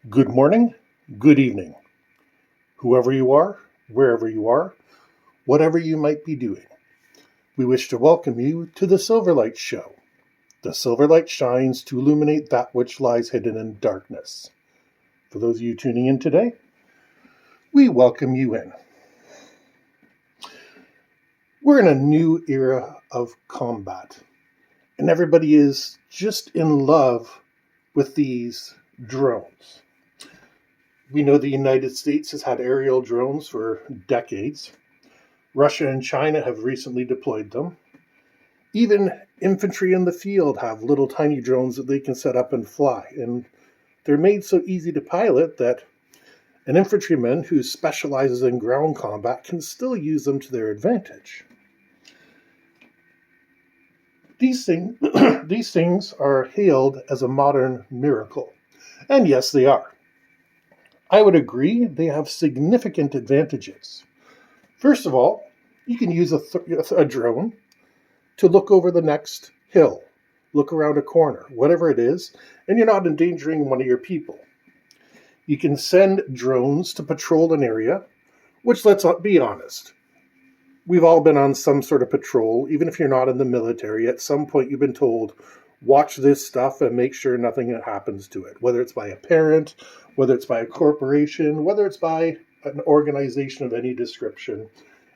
Good morning, good evening, whoever you are, wherever you are, whatever you might be doing. We wish to welcome you to the Silverlight Show. The Silverlight shines to illuminate that which lies hidden in darkness. For those of you tuning in today, we welcome you in. We're in a new era of combat, and everybody is just in love with these drones. We know the United States has had aerial drones for decades. Russia and China have recently deployed them. Even infantry in the field have little tiny drones that they can set up and fly. And they're made so easy to pilot that an infantryman who specializes in ground combat can still use them to their advantage. These things are hailed as a modern miracle. And yes, they are. I would agree they have significant advantages. First of all, you can use a drone to look over the next hill, look around a corner, whatever it is, and you're not endangering one of your people. You can send drones to patrol an area, which, let's be honest, we've all been on some sort of patrol. Even if you're not in the military, at some point you've been told, watch this stuff and make sure nothing happens to it, whether it's by a parent, whether it's by a corporation, whether it's by an organization of any description.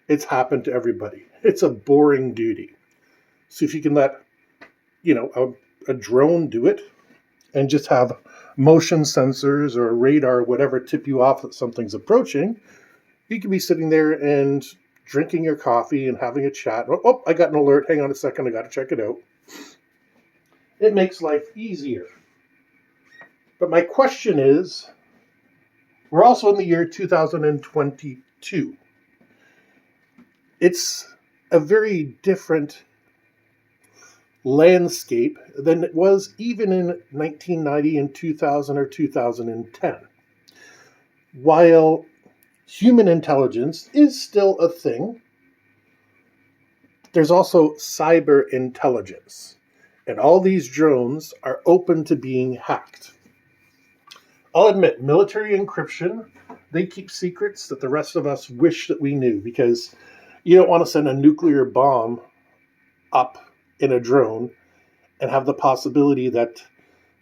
It's happened to everybody. It's a boring duty. So if you can let, a drone do it and just have motion sensors or radar, whatever, tip you off that something's approaching, you can be sitting there and drinking your coffee and having a chat. Oh, I got an alert. Hang on a second. I got to check it out. It makes life easier. But my question is, we're also in the year 2022. It's a very different landscape than it was even in 1990 and 2000 or 2010. While human intelligence is still a thing, there's also cyber intelligence. And all these drones are open to being hacked. I'll admit, military encryption, they keep secrets that the rest of us wish that we knew, because you don't want to send a nuclear bomb up in a drone and have the possibility that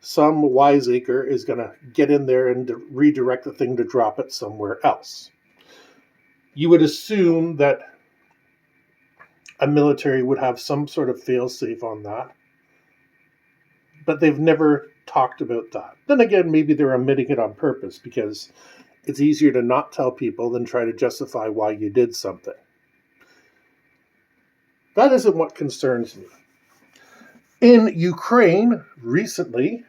some wiseacre is going to get in there and redirect the thing to drop it somewhere else. You would assume that a military would have some sort of fail-safe on that, but they've never talked about that. Then again, maybe they're omitting it on purpose because it's easier to not tell people than try to justify why you did something. That isn't what concerns me. In Ukraine, recently,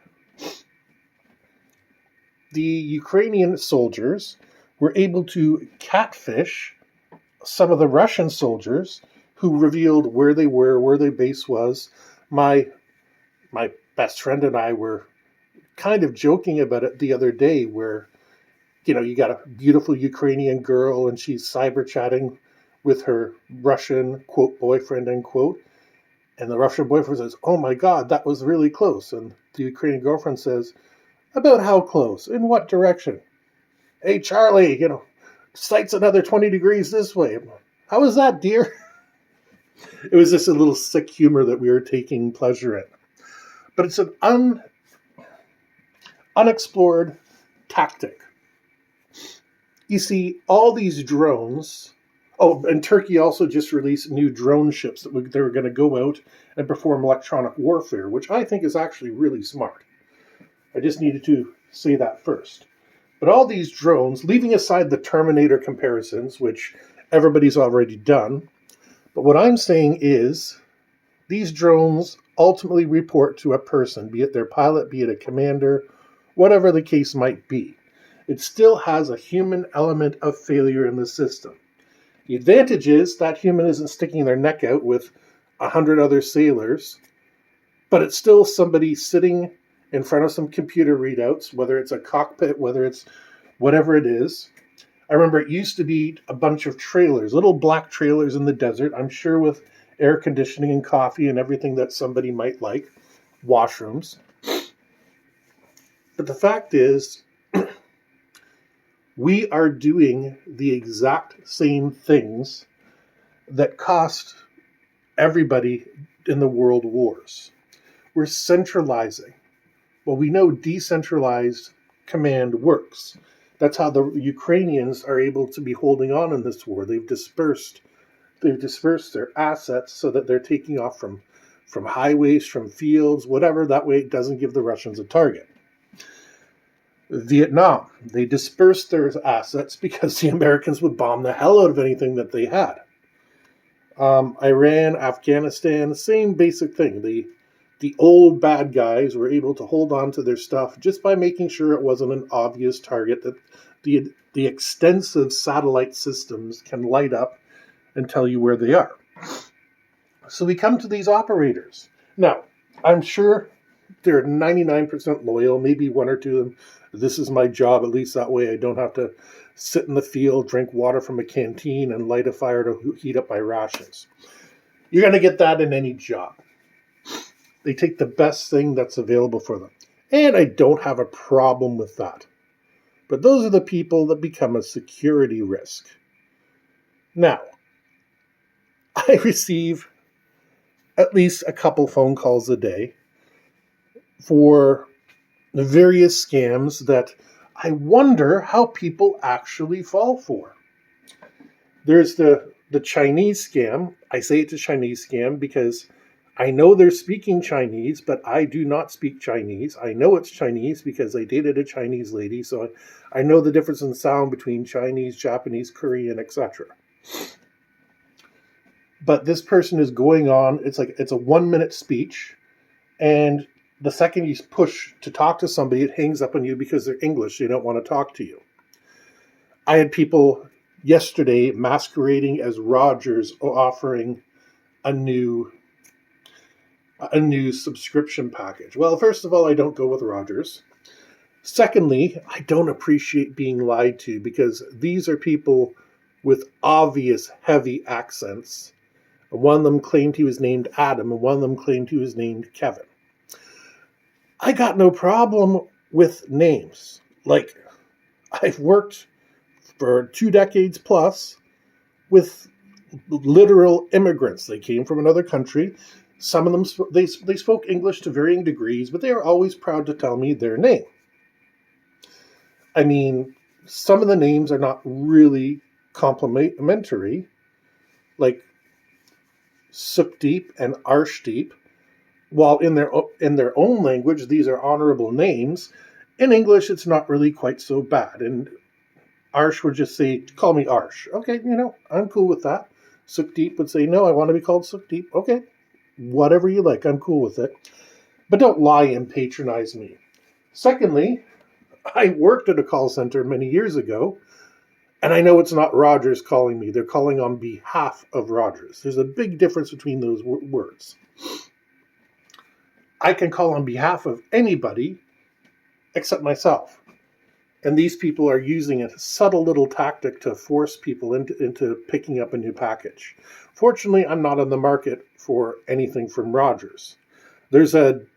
the Ukrainian soldiers were able to catfish some of the Russian soldiers who revealed where they were, where their base was. My best friend and I were kind of joking about it the other day where, you got a beautiful Ukrainian girl and she's cyber chatting with her Russian, quote, boyfriend, end quote. And the Russian boyfriend says, oh my God, that was really close. And the Ukrainian girlfriend says, about how close? In what direction? Hey, Charlie, sight's another 20 degrees this way. How was that, dear? It was just a little sick humor that we were taking pleasure in. But it's an unexplored tactic. You see, all these drones... Oh, and Turkey also just released new drone ships that they were going to go out and perform electronic warfare, which I think is actually really smart. I just needed to say that first. But all these drones, leaving aside the Terminator comparisons, which everybody's already done, but what I'm saying is these drones ultimately report to a person, be it their pilot, be it a commander, whatever the case might be. It still has a human element of failure in the system. The advantage is that human isn't sticking their neck out with 100 other sailors, but it's still somebody sitting in front of some computer readouts, whether it's a cockpit, whether it's whatever it is. I remember it used to be a bunch of trailers, little black trailers in the desert, I'm sure with air conditioning and coffee and everything that somebody might like, washrooms. But the fact is, We are doing the exact same things that cost everybody in the world wars. We're centralizing. Well, we know decentralized command works. That's how the Ukrainians are able to be holding on in this war. They've dispersed their assets so that they're taking off from highways, from fields, whatever. That way it doesn't give the Russians a target. Vietnam, they dispersed their assets because the Americans would bomb the hell out of anything that they had. Iran, Afghanistan, same basic thing. The old bad guys were able to hold on to their stuff just by making sure it wasn't an obvious target that the extensive satellite systems can light up and tell you where they are. So we come to these operators. Now, I'm sure they're 99% loyal, maybe one or two of them. This is my job, at least that way I don't have to sit in the field, drink water from a canteen, and light a fire to heat up my rations. You're going to get that in any job. They take the best thing that's available for them. And I don't have a problem with that. But those are the people that become a security risk. Now, I receive at least a couple phone calls a day for the various scams that I wonder how people actually fall for. There's the Chinese scam. I say it's a Chinese scam because I know they're speaking Chinese, but I do not speak Chinese. I know it's Chinese because I dated a Chinese lady, so I know the difference in sound between Chinese, Japanese, Korean, etc. But this person is going on, it's a 1-minute speech, and the second you push to talk to somebody, it hangs up on you because they're English. They don't want to talk to you. I had people yesterday masquerading as Rogers offering a new subscription package. Well, first of all, I don't go with Rogers. Secondly, I don't appreciate being lied to because these are people with obvious heavy accents. One of them claimed he was named Adam, and one of them claimed he was named Kevin. I got no problem with names. Like, I've worked for 2 decades plus with literal immigrants. They came from another country. Some of them, they spoke English to varying degrees, but they are always proud to tell me their name. I mean, some of the names are not really complimentary, like Sukdeep and Arshdeep. While in their own language, these are honorable names. In English, it's not really quite so bad. And Arsh would just say, call me Arsh. Okay, I'm cool with that. Sukdeep would say, no, I want to be called Sukdeep. Okay, whatever you like, I'm cool with it. But don't lie and patronize me. Secondly, I worked at a call center many years ago, and I know it's not Rogers calling me. They're calling on behalf of Rogers. There's a big difference between those words. I can call on behalf of anybody except myself. And these people are using a subtle little tactic to force people into picking up a new package. Fortunately, I'm not on the market for anything from Rogers. There's the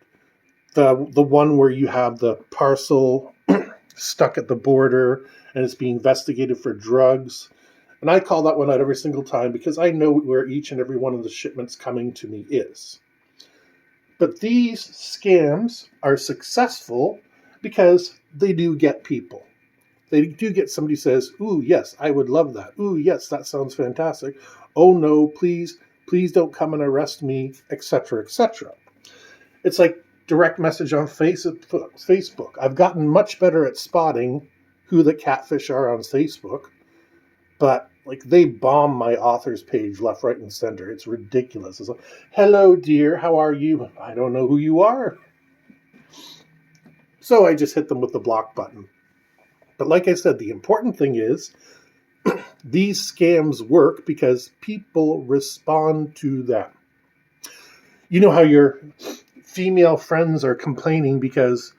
one where you have the parcel stuck at the border and it's being investigated for drugs. And I call that one out every single time because I know where each and every one of the shipments coming to me is. But these scams are successful because they do get people. They do get somebody who says, ooh, yes, I would love that. Ooh, yes, that sounds fantastic. Oh, no, please don't come and arrest me, etc., etc. It's like direct message on Facebook. I've gotten much better at spotting who the catfish are on Facebook, but they bomb my author's page left, right, and center. It's ridiculous. It's like, hello, dear, how are you? I don't know who you are. So I just hit them with the block button. But like I said, the important thing is these scams work because people respond to them. You know how your female friends are complaining because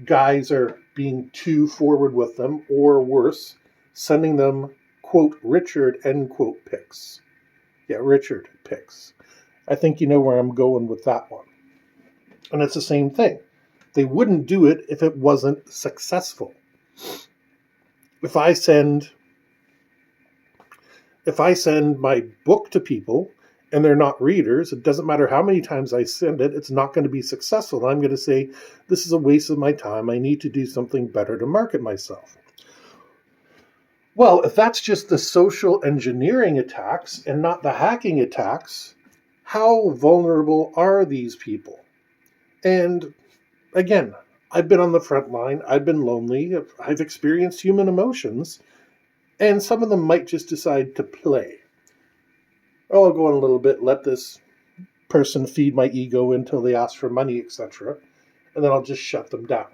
guys are being too forward with them, or worse, sending them, quote, Richard, end quote, pics. Yeah, Richard pics. I think you know where I'm going with that one. And it's the same thing. They wouldn't do it if it wasn't successful. If I send my book to people and they're not readers, it doesn't matter how many times I send it, it's not going to be successful. I'm going to say, this is a waste of my time. I need to do something better to market myself. Well, if that's just the social engineering attacks and not the hacking attacks, how vulnerable are these people? And again, I've been on the front line. I've been lonely. I've experienced human emotions. And some of them might just decide to play. Oh, I'll go on a little bit, let this person feed my ego until they ask for money, etc. And then I'll just shut them down.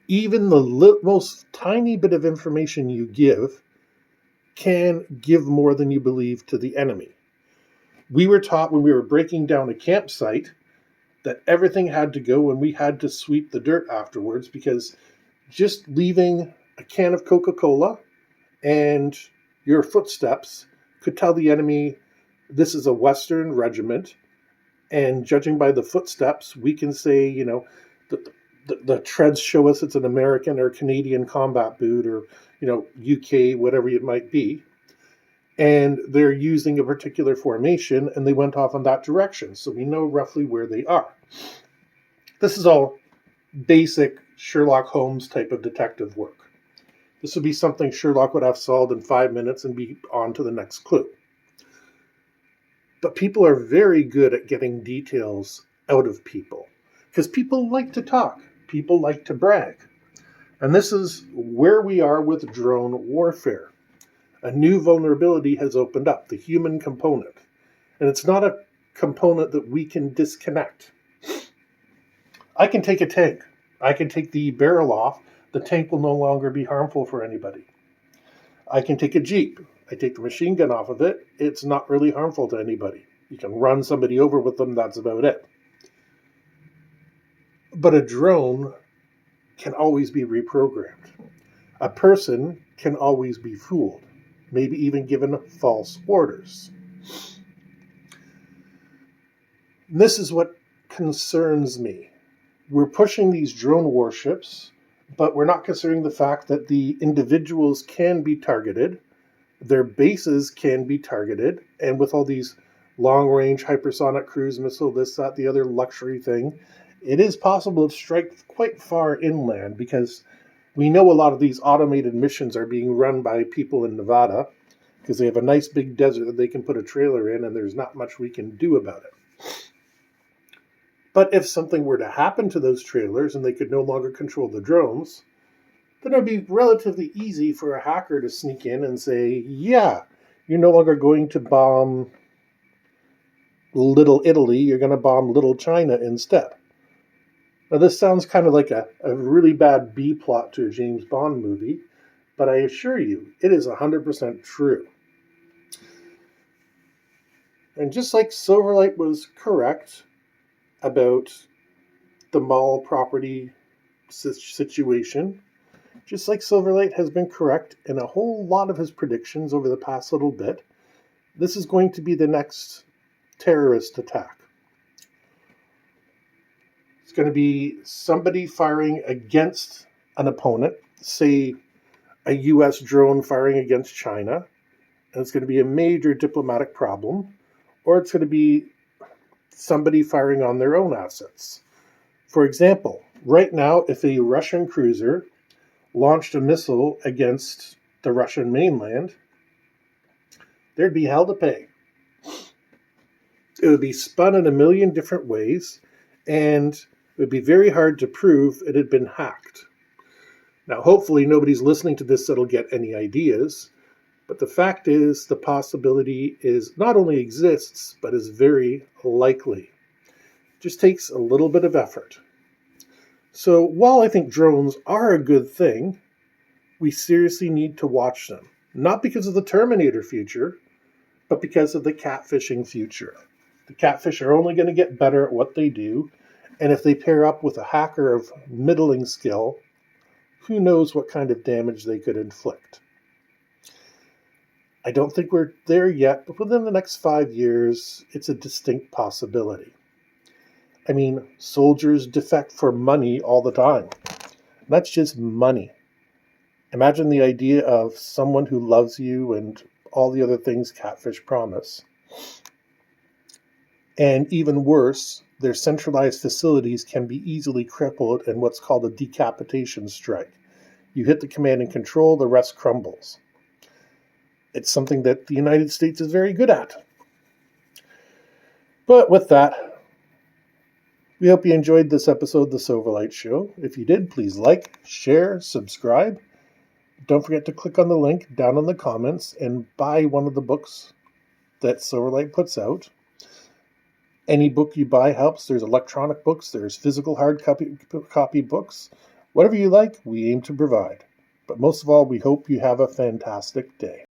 Even the most tiny bit of information you give can give more than you believe to the enemy. We were taught when we were breaking down a campsite that everything had to go and we had to sweep the dirt afterwards, because just leaving a can of Coca-Cola and your footsteps could tell the enemy this is a Western regiment, and judging by the footsteps, we can say, the treads show us it's an American or Canadian combat boot, or, UK, whatever it might be. And they're using a particular formation, and they went off in that direction. So we know roughly where they are. This is all basic Sherlock Holmes type of detective work. This would be something Sherlock would have solved in 5 minutes and be on to the next clue. But people are very good at getting details out of people, because people like to talk. People like to brag. And this is where we are with drone warfare. A new vulnerability has opened up, the human component. And it's not a component that we can disconnect. I can take a tank. I can take the barrel off. The tank will no longer be harmful for anybody. I can take a Jeep. I take the machine gun off of it. It's not really harmful to anybody. You can run somebody over with them. That's about it. But a drone can always be reprogrammed. A person can always be fooled, maybe even given false orders. And this is what concerns me. We're pushing these drone warships, but we're not considering the fact that the individuals can be targeted, their bases can be targeted, and with all these long-range hypersonic cruise missile, this, that, the other luxury thing, it is possible to strike quite far inland, because we know a lot of these automated missions are being run by people in Nevada, because they have a nice big desert that they can put a trailer in, and there's not much we can do about it. But if something were to happen to those trailers and they could no longer control the drones, then it would be relatively easy for a hacker to sneak in and say, yeah, you're no longer going to bomb Little Italy, you're going to bomb Little China instead. Now, this sounds kind of like a really bad B plot to a James Bond movie, but I assure you, it is 100% true. And just like Silverlight was correct about the mall property situation, just like Silverlight has been correct in a whole lot of his predictions over the past little bit, this is going to be the next terrorist attack. It's going to be somebody firing against an opponent, say a US drone firing against China, and it's going to be a major diplomatic problem, or it's going to be somebody firing on their own assets. For example, right now, if a Russian cruiser launched a missile against the Russian mainland, there'd be hell to pay. It would be spun in a million different ways, and it would be very hard to prove it had been hacked. Now, hopefully nobody's listening to this that'll get any ideas, but the fact is the possibility is not only exists, but is very likely. It just takes a little bit of effort. So while I think drones are a good thing, we seriously need to watch them. Not because of the Terminator future, but because of the catfishing future. The catfish are only going to get better at what they do, and if they pair up with a hacker of middling skill, who knows what kind of damage they could inflict. I don't think we're there yet, but within the next 5 years, it's a distinct possibility. I mean, soldiers defect for money all the time. That's just money. Imagine the idea of someone who loves you and all the other things catfish promise. And even worse, their centralized facilities can be easily crippled in what's called a decapitation strike. You hit the command and control, the rest crumbles. It's something that the United States is very good at. But with that, we hope you enjoyed this episode of the Silverlight Show. If you did, please like, share, subscribe. Don't forget to click on the link down in the comments and buy one of the books that Silverlight puts out. Any book you buy helps. There's electronic books, there's physical hard copy books. Whatever you like, we aim to provide. But most of all, we hope you have a fantastic day.